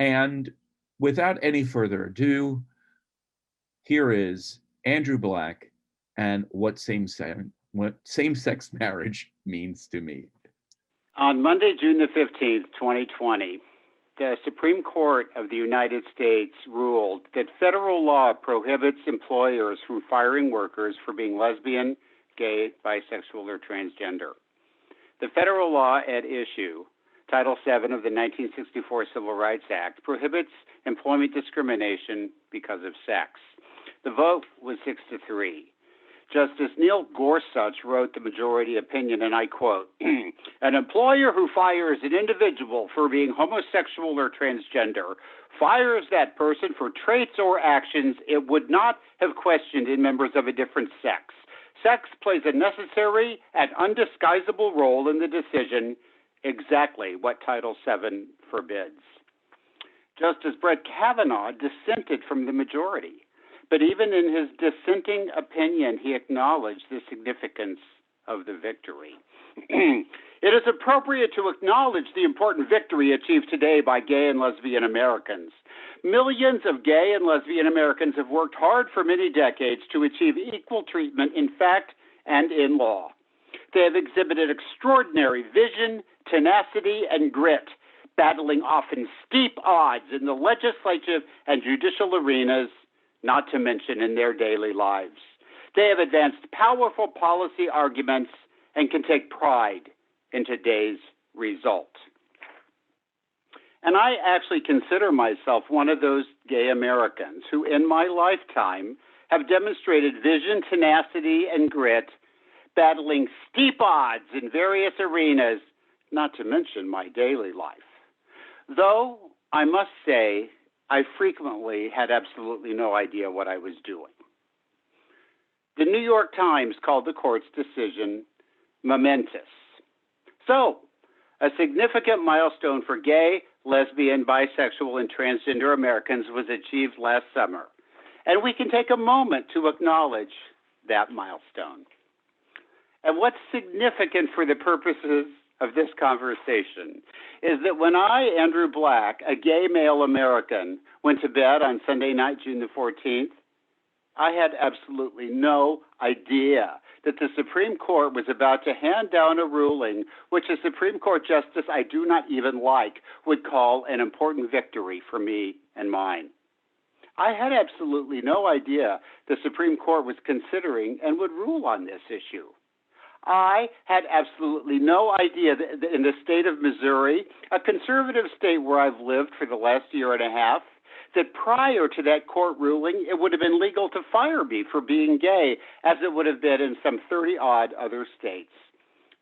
And without any further ado, here is Andrew Black and what same-sex marriage means to me. On Monday, June the 15th, 2020, the Supreme Court of the United States ruled that federal law prohibits employers from firing workers for being lesbian, gay, bisexual, or transgender. The federal law at issue, Title VII of the 1964 Civil Rights Act, prohibits employment discrimination because of sex. The vote was 6-3. Justice Neil Gorsuch wrote the majority opinion, and I quote, "An employer who fires an individual for being homosexual or transgender fires that person for traits or actions it would not have questioned in members of a different sex. Sex plays a necessary and undisguisable role in the decision, exactly what Title VII forbids." Justice Brett Kavanaugh dissented from the majority. But even in his dissenting opinion, he acknowledged the significance of the victory. It is appropriate to acknowledge the important victory achieved today by gay and lesbian Americans. Millions of gay and lesbian Americans have worked hard for many decades to achieve equal treatment in fact and in law. They have exhibited extraordinary vision, tenacity, and grit, battling often steep odds in the legislative and judicial arenas, not to mention in their daily lives. They have advanced powerful policy arguments and can take pride in today's result. And I actually consider myself one of those gay Americans who, in my lifetime, have demonstrated vision, tenacity, and grit, battling steep odds in various arenas, not to mention my daily life. Though, I must say, I frequently had absolutely no idea what I was doing. The New York Times called the court's decision momentous. So, a significant milestone for gay, lesbian, bisexual, and transgender Americans was achieved last summer, and we can take a moment to acknowledge that milestone. And what's significant for the purposes of this conversation is that when I, Andrew Black, a gay male American, went to bed on Sunday night, June the 14th, I had absolutely no idea that the Supreme Court was about to hand down a ruling which a Supreme Court justice I do not even like would call an important victory for me and mine. I had absolutely no idea the Supreme Court was considering and would rule on this issue. I had absolutely no idea that in the state of Missouri, a conservative state where I've lived for the last year and a half, that prior to that court ruling, it would have been legal to fire me for being gay, as it would have been in some 30-odd other states.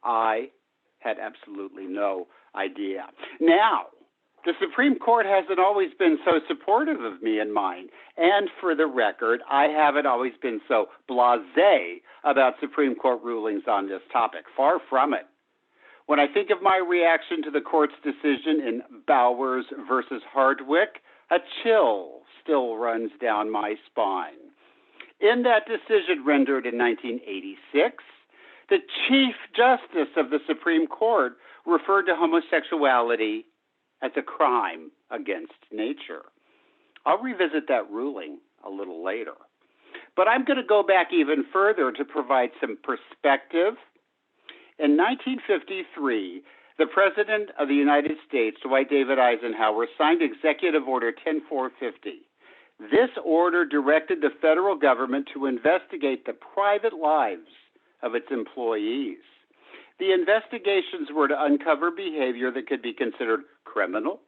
I had absolutely no idea. Now, the Supreme Court hasn't always been so supportive of me and mine. And for the record, I haven't always been so blasé about Supreme Court rulings on this topic. Far from it. When I think of my reaction to the court's decision in Bowers versus Hardwick, a chill still runs down my spine. In that decision rendered in 1986, the Chief Justice of the Supreme Court referred to homosexuality as a crime against nature. I'll revisit that ruling a little later. But I'm going to go back even further to provide some perspective. In 1953, the President of the United States, Dwight David Eisenhower, signed Executive Order 10450. This order directed the federal government to investigate the private lives of its employees. The investigations were to uncover behavior that could be considered criminal,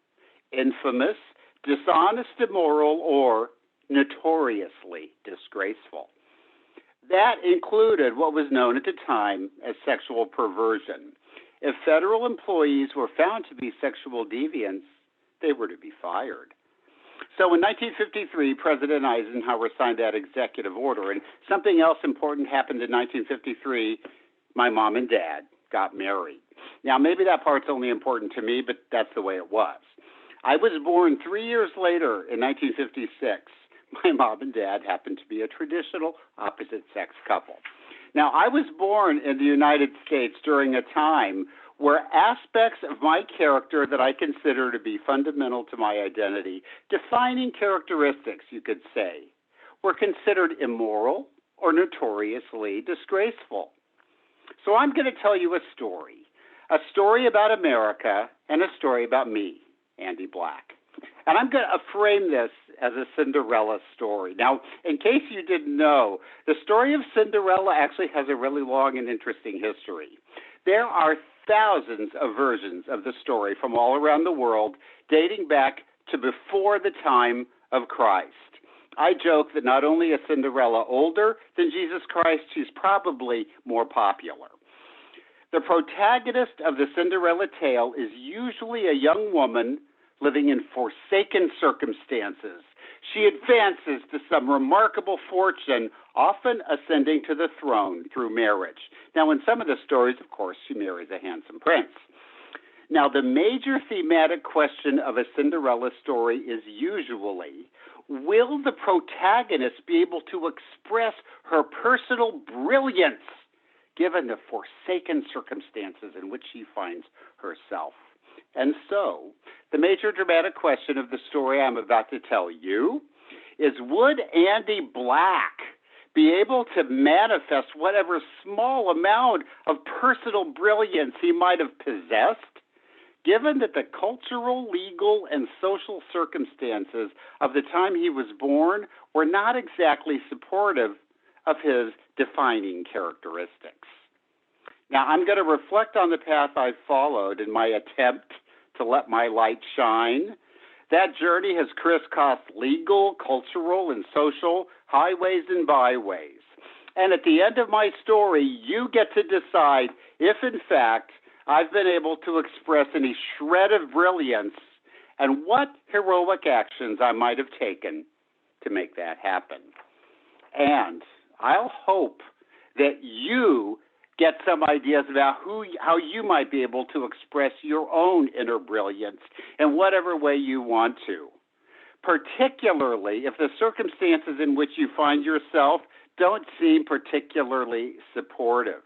infamous, dishonest, immoral, or notoriously disgraceful. That included what was known at the time as sexual perversion. If federal employees were found to be sexual deviants, they were to be fired. So in 1953, President Eisenhower signed that executive order, and something else important happened in 1953. My mom and dad got married. Now, maybe that part's only important to me, but that's the way it was. I was born 3 years later in 1956. My mom and dad happened to be a traditional opposite-sex couple. Now, I was born in the United States during a time where aspects of my character that I consider to be fundamental to my identity, defining characteristics, you could say, were considered immoral or notoriously disgraceful. So I'm going to tell you a story about America and a story about me, Andy Black. And I'm going to frame this as a Cinderella story. Now, in case you didn't know, the story of Cinderella actually has a really long and interesting history. There are thousands of versions of the story from all around the world, dating back to before the time of Christ. I joke that not only is Cinderella older than Jesus Christ, she's probably more popular. The protagonist of the Cinderella tale is usually a young woman living in forsaken circumstances. She advances to some remarkable fortune, often ascending to the throne through marriage. Now, in some of the stories, of course, she marries a handsome prince. Now, the major thematic question of a Cinderella story is usually, will the protagonist be able to express her personal brilliance given the forsaken circumstances in which she finds herself? And so, the major dramatic question of the story I'm about to tell you is, would Andy Black be able to manifest whatever small amount of personal brilliance he might have possessed, given that the cultural, legal, and social circumstances of the time he was born were not exactly supportive of his defining characteristics? Now, I'm going to reflect on the path I've followed in my attempt to let my light shine. That journey has crisscrossed legal, cultural, and social highways and byways. And at the end of my story, you get to decide if, in fact, I've been able to express any shred of brilliance and what heroic actions I might have taken to make that happen. And I'll hope that you get some ideas about how you might be able to express your own inner brilliance in whatever way you want to, particularly if the circumstances in which you find yourself don't seem particularly supportive.